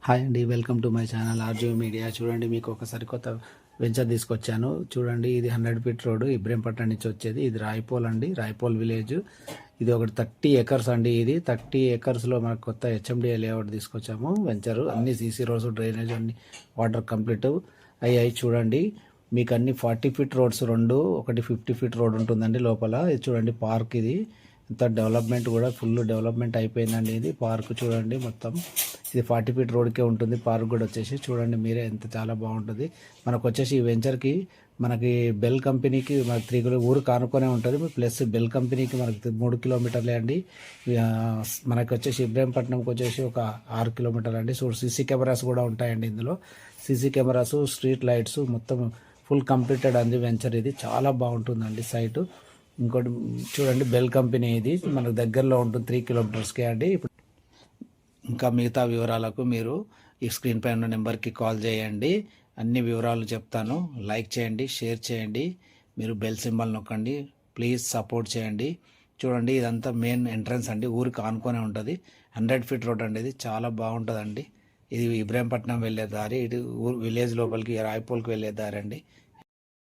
Hi అండి, welcome to my channel RG media. చూడండి, మీకు ఒకసారి కొత్త వెంచర్ తీసుకొచ్చాను. చూడండి, ఇది 100 ఫీట్ రోడ్డు ఇబ్రహీంపట్నం నుంచి వచ్చేది. ఇది రాయపోల్ అండి, రాయపోల్ విలేజ్. ఇది ఒకటి 30 ఎకర్స్ అండి. ఇది 30 ఎకర్స్లో మనకు కొత్త హెచ్ఎండిఏ లేఅవుట్ తీసుకొచ్చాము. వెంచరు అన్ని సీసీ రోడ్స్, డ్రైనేజ్ అన్ని వాటర్ కంప్లీట్ అయ్యాయి. చూడండి, మీకు అన్ని 40 ఫీట్ రోడ్స్ రెండు, ఒకటి 50 ఫీట్ రోడ్ ఉంటుందండి లోపల. ఇది చూడండి, పార్క్ ఇది. ఇంత డెవలప్మెంట్ కూడా ఫుల్ డెవలప్మెంట్ అయిపోయిందండి. ఇది పార్క్ చూడండి, మొత్తం ఇది 40 ఫీట్ రోడ్కే ఉంటుంది. పార్క్ కూడా వచ్చేసి చూడండి మీరే, ఎంత చాలా బాగుంటుంది. మనకు వచ్చేసి ఈ వెంచర్కి మనకి బెల్ కంపెనీకి మనకి 3 కిలో ఊరు కానుకొనే ఉంటుంది. ప్లస్ బెల్ కంపెనీకి మనకి 3 కిలోమీటర్లే అండి. మనకి వచ్చేసి ఇబ్రహీంపట్నంకి వచ్చేసి ఒక 6 కిలోమీటర్లు అండి. సో సీసీ కెమెరాస్ కూడా ఉంటాయండి ఇందులో. సీసీ కెమెరాస్, స్ట్రీట్ లైట్స్ మొత్తం ఫుల్ కంప్లీటెడ్ అంది వెంచర్. ఇది చాలా బాగుంటుందండి సైటు. ఇంకోటి చూడండి, బెల్ కంపెనీ ఇది మనకు దగ్గరలో ఉంటుంది, 3 కిలోమీటర్స్కే అండి. ఇప్పుడు ఇంకా మిగతా వివరాలకు మీరు ఈ స్క్రీన్ పై ఉన్న నెంబర్కి కాల్ చేయండి. అన్ని వివరాలు చెప్తాను. లైక్ చేయండి, షేర్ చేయండి, మీరు బెల్ సింబల్ నొక్కండి. ప్లీజ్ సపోర్ట్ చేయండి. చూడండి, ఇదంతా మెయిన్ ఎంట్రన్స్ అండి, ఊరికి ఆనుకొనే ఉంటుంది. 100 ఫీట్ రోడ్ అండి. ఇది చాలా బాగుంటుందండి. ఇది ఇబ్రహీంపట్నం వెళ్ళే దారి, ఇది ఊరు విలేజ్ లోపలికి రాయపోల్కి వెళ్ళే దారి అండి.